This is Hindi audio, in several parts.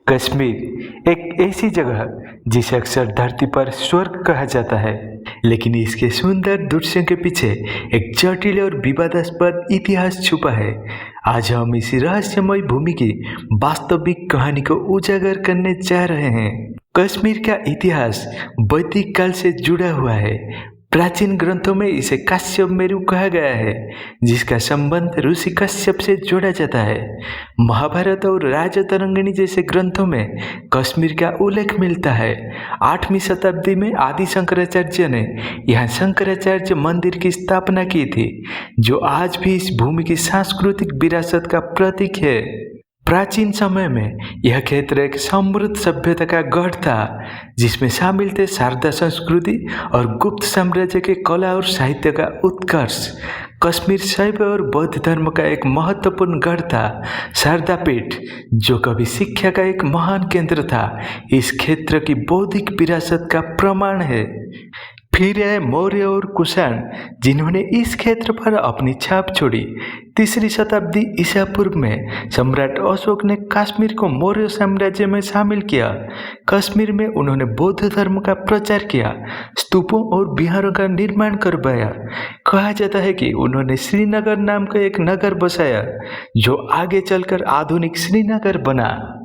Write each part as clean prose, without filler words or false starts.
कश्मीर एक ऐसी जगह जिसे अक्सर धरती पर स्वर्ग कहा जाता है, लेकिन इसके सुंदर दृश्यों के पीछे एक जटिल और विवादास्पद इतिहास छुपा है। आज हम इसी रहस्यमय भूमि की वास्तविक कहानी को उजागर करने जा रहे हैं। कश्मीर का इतिहास वैदिक काल से जुड़ा हुआ है। प्राचीन ग्रंथों में इसे काश्यप मेरु कहा गया है, जिसका संबंध ऋषि कश्यप से जोड़ा जाता है। महाभारत और राजतरंगिणी जैसे ग्रंथों में कश्मीर का उल्लेख मिलता है। 8वीं शताब्दी में आदि शंकराचार्य ने यहाँ शंकराचार्य मंदिर की स्थापना की थी, जो आज भी इस भूमि की सांस्कृतिक विरासत का प्रतीक है। प्राचीन समय में यह क्षेत्र एक समृद्ध सभ्यता का गढ़ था, जिसमें शामिल थे शारदा संस्कृति और गुप्त साम्राज्य के कला और साहित्य का उत्कर्ष। कश्मीर शैव और बौद्ध धर्म का एक महत्वपूर्ण गढ़ था। शारदा पीठ, जो कभी शिक्षा का एक महान केंद्र था, इस क्षेत्र की बौद्धिक विरासत का प्रमाण है। फिर आए मौर्य और कुषाण, जिन्होंने इस क्षेत्र पर अपनी छाप छोड़ी। 3री शताब्दी ईसा पूर्व में सम्राट अशोक ने कश्मीर को मौर्य साम्राज्य में शामिल किया। कश्मीर में उन्होंने बौद्ध धर्म का प्रचार किया, स्तूपों और विहारों का निर्माण करवाया। कहा जाता है कि उन्होंने श्रीनगर नाम का एक नगर बसाया, जो आगे चलकर आधुनिक श्रीनगर बना।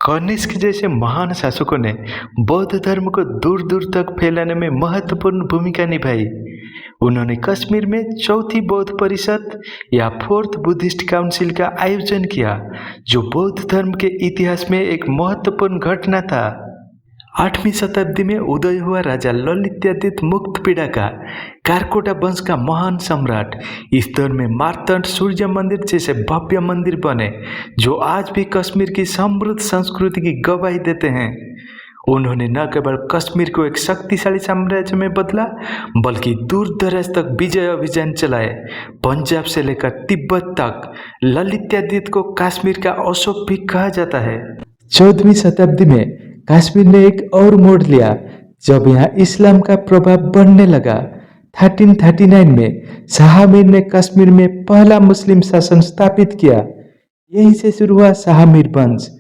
कनिष्क जैसे महान शासकों ने बौद्ध धर्म को दूर दूर तक फैलाने में महत्वपूर्ण भूमिका निभाई। उन्होंने कश्मीर में चौथी बौद्ध परिषद या 4th बुद्धिस्ट काउंसिल का आयोजन किया, जो बौद्ध धर्म के इतिहास में एक महत्वपूर्ण घटना था। 8वीं शताब्दी में उदय हुआ राजा ललित्यादित्य मुक्तपीड़ा का कारकोटा वंश का महान सम्राट। इस दौर में मार्तंड सूर्य मंदिर जैसे भव्य मंदिर बने, जो आज भी कश्मीर की समृद्ध संस्कृति की गवाही देते हैं। उन्होंने न केवल कश्मीर को एक शक्तिशाली साम्राज्य में बदला, बल्कि दूर दराज तक विजय अभियान चलाए। पंजाब से लेकर तिब्बत तक ललित्यादित्य को कश्मीर का अशोक भी कहा जाता है। 14वीं शताब्दी में कश्मीर ने एक और मोड़ लिया, जब यहाँ इस्लाम का प्रभाव बढ़ने लगा। 1339 में शाह मीर ने कश्मीर में पहला मुस्लिम शासन स्थापित किया। यहीं से शुरू हुआ शाह मीर वंश।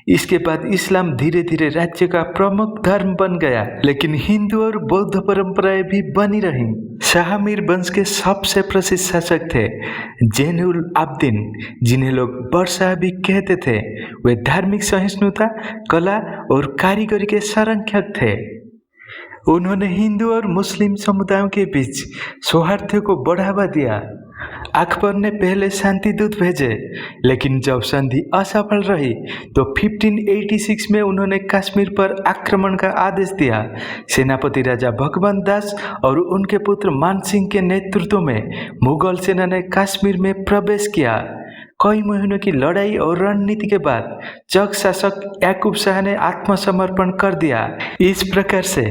इसके बाद इस्लाम धीरे धीरे राज्य का प्रमुख धर्म बन गया, लेकिन हिंदू और बौद्ध परंपराएं भी बनी रहीं। शाह मीर वंश के सबसे प्रसिद्ध शासक थे जैनुल आब्दीन, जिन्हें लोग बरशाह भी कहते थे। वे धार्मिक सहिष्णुता, कला और कारीगरी के संरक्षक थे। उन्होंने हिंदू और मुस्लिम समुदायों के बीच सौहार्द को बढ़ावा दिया। अकबर ने पहले शांति दूत भेजे, लेकिन जब संधि असफल रही तो 1586 में उन्होंने कश्मीर पर आक्रमण का आदेश दिया। सेनापति राजा भगवंत दास और उनके पुत्र मान सिंह के नेतृत्व में मुगल सेना ने कश्मीर में प्रवेश किया। कई महीनों की लड़ाई और रणनीति के बाद चक शासक याकूब शाह ने आत्मसमर्पण कर दिया। इस प्रकार से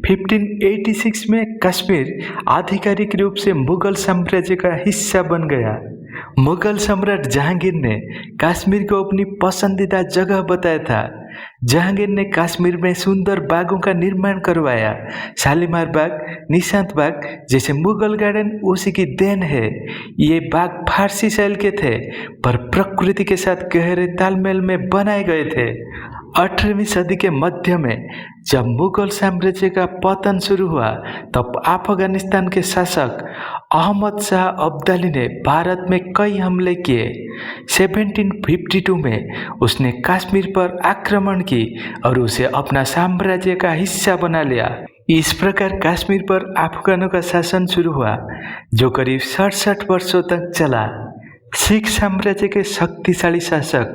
1586 में कश्मीर आधिकारिक रूप से मुगल साम्राज्य का हिस्सा बन गया। मुगल सम्राट जहांगीर ने कश्मीर को अपनी पसंदीदा जगह बताया था। जहांगीर ने कश्मीर में सुंदर बागों का निर्माण करवाया। शालीमार बाग, निशांत बाग जैसे मुगल गार्डन उसी की देन है। ये बाग फारसी शैली के थे, पर प्रकृति के साथ गहरे तालमेल में बनाए गए थे। 18वीं सदी के मध्य में जब मुगल साम्राज्य का पतन शुरू हुआ, तब अफगानिस्तान के शासक अहमद शाह अब्दाली ने भारत में कई हमले किए। 1752 में उसने कश्मीर पर आक्रमण की और उसे अपना साम्राज्य का हिस्सा बना लिया। इस प्रकार कश्मीर पर अफगानों का शासन शुरू हुआ, जो करीब 67 वर्षों तक चला। सिख साम्राज्य के शक्तिशाली शासक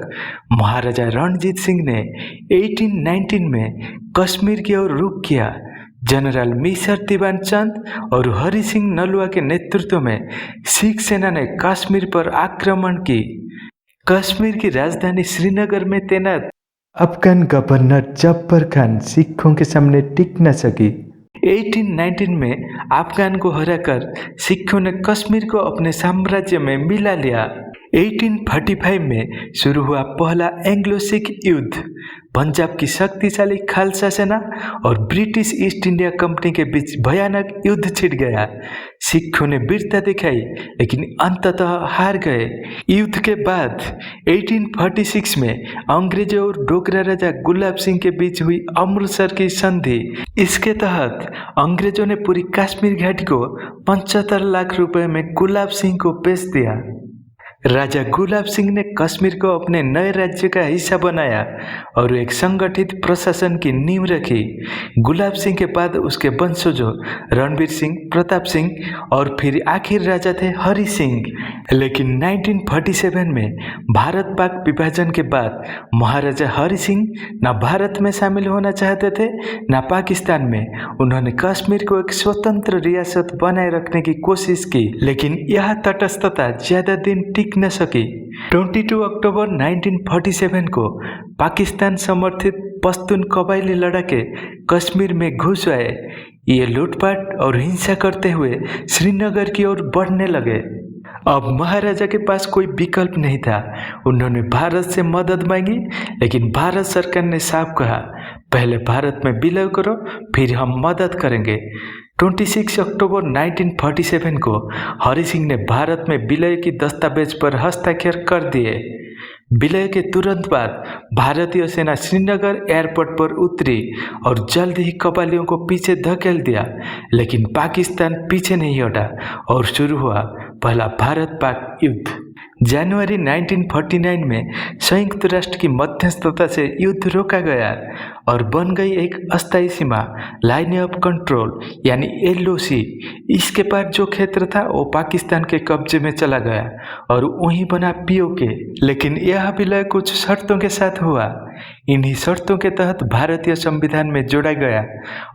महाराजा रणजीत सिंह ने 1819 में कश्मीर की ओर रुख किया। जनरल मिसर दीवान चंद और हरि सिंह नलवा के नेतृत्व में सिख सेना ने कश्मीर पर आक्रमण की। कश्मीर की राजधानी श्रीनगर में तैनात अफगान गवर्नर जब्बर खान सिखों के सामने टिक न सकी। 1819 में अफगान को हराकर सिखों ने कश्मीर को अपने साम्राज्य में मिला लिया। 1845 में शुरू हुआ पहला एंग्लो सिख युद्ध। पंजाब की शक्तिशाली खालसा सेना और ब्रिटिश ईस्ट इंडिया कंपनी के बीच भयानक युद्ध छिड़ गया। सिखों ने वीरता दिखाई लेकिन अंततः हार गए। युद्ध के बाद 1846 में अंग्रेजों और डोगरा राजा गुलाब सिंह के बीच हुई अमृतसर की संधि। इसके तहत अंग्रेजों ने पूरी कश्मीर घाटी को 75 लाख रुपए में गुलाब सिंह को बेच दिया। राजा गुलाब सिंह ने कश्मीर को अपने नए राज्य का हिस्सा बनाया और एक संगठित प्रशासन की नींव रखी। गुलाब सिंह के बाद उसके वंशजों रणवीर सिंह, प्रताप सिंह और फिर आखिर राजा थे हरि सिंह। लेकिन 1947 में भारत पाक विभाजन के बाद महाराजा हरि सिंह न भारत में शामिल होना चाहते थे न पाकिस्तान में। उन्होंने कश्मीर को एक स्वतंत्र रियासत बनाए रखने की कोशिश की, लेकिन यह तटस्थता ज्यादा दिन टिक न सकी। 22 अक्टूबर 1947 को पाकिस्तान समर्थित पश्तून कबायली लड़ाके कश्मीर में घुस आए। ये लूटपाट और हिंसा करते हुए श्रीनगर की ओर बढ़ने लगे। अब महाराजा के पास कोई विकल्प नहीं था। उन्होंने भारत से मदद मांगी, लेकिन भारत सरकार ने साफ कहा, पहले भारत में विलय करो, फिर हम मदद करेंगे। 26 अक्टूबर 1947 को हरि सिंह ने भारत में विलय की दस्तावेज पर हस्ताक्षर कर दिए। विलय के तुरंत बाद भारतीय सेना श्रीनगर एयरपोर्ट पर उतरी और जल्द ही कबालियों को पीछे धकेल दिया, लेकिन पाकिस्तान पीछे नहीं हटा और शुरू हुआ पहला भारत पाक युद्ध। जनवरी 1949 में संयुक्त राष्ट्र की मध्यस्थता से युद्ध रोका गया और बन गई एक अस्थायी सीमा, लाइन ऑफ कंट्रोल यानी LOC। इसके पार जो क्षेत्र था वो पाकिस्तान के कब्जे में चला गया और वहीं बना POK। लेकिन यह विलय कुछ शर्तों के साथ हुआ। इन्हीं शर्तों के तहत भारतीय संविधान में जोड़ा गया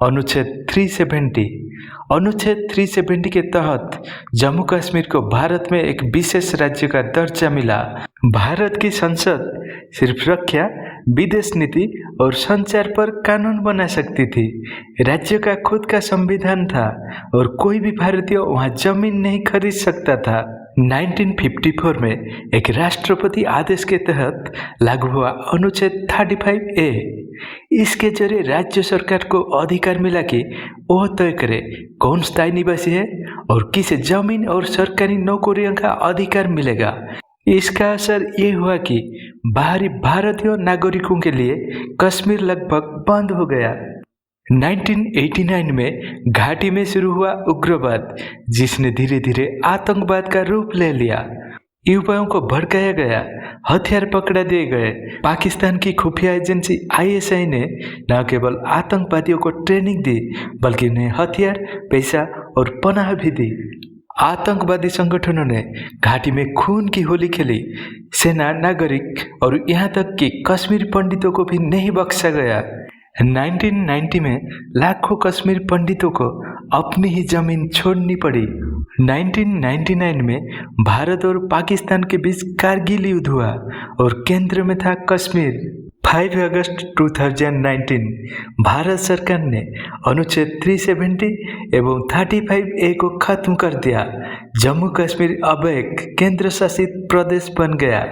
अनुच्छेद 370। अनुच्छेद 370 के तहत जम्मू कश्मीर को भारत में एक विशेष राज्य का दर्जा मिला। भारत की संसद सिर्फ रक्षा, विदेश नीति और संचार पर कानून बना सकती थी। राज्य का खुद का संविधान था और कोई भी भारतीय वहां जमीन नहीं खरीद सकता था। 1954 में एक राष्ट्रपति आदेश के तहत लागू हुआ अनुच्छेद 35A। इसके जरिए राज्य सरकार को अधिकार मिला कि वह तय करे कौन स्थायी निवासी है और किसे जमीन और सरकारी नौकरियों का अधिकार मिलेगा। इसका असर ये हुआ कि बाहरी भारतीय नागरिकों के लिए कश्मीर लगभग बंद हो गया। 1989 में घाटी में शुरू हुआ उग्रवाद, जिसने धीरे धीरे आतंकवाद का रूप ले लिया। युवाओं को भड़काया गया, हथियार पकड़ा दिए गए। पाकिस्तान की खुफिया एजेंसी ISI ने न केवल आतंकवादियों को ट्रेनिंग दी, बल्कि उन्हें हथियार, पैसा और पनाह भी दी। आतंकवादी संगठनों ने घाटी में खून की होली खेली। सेना, नागरिक और यहाँ तक कि कश्मीरी पंडितों को भी नहीं बख्शा गया। 1990 में लाखों कश्मीर पंडितों को अपनी ही जमीन छोड़नी पड़ी। 1999 में भारत और पाकिस्तान के बीच कारगिल युद्ध हुआ और केंद्र में था कश्मीर। 5 अगस्त 2019 भारत सरकार ने अनुच्छेद 370 एवं 35A को खत्म कर दिया। जम्मू कश्मीर अब एक केंद्र शासित प्रदेश बन गया।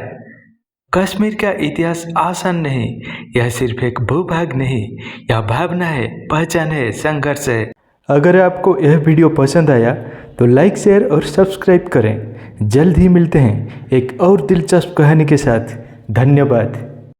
कश्मीर का इतिहास आसान नहीं, यह सिर्फ एक भूभाग नहीं, यह भावना है, पहचान है, संघर्ष है। अगर आपको यह वीडियो पसंद आया तो लाइक, शेयर और सब्सक्राइब करें। जल्द ही मिलते हैं एक और दिलचस्प कहानी के साथ। धन्यवाद।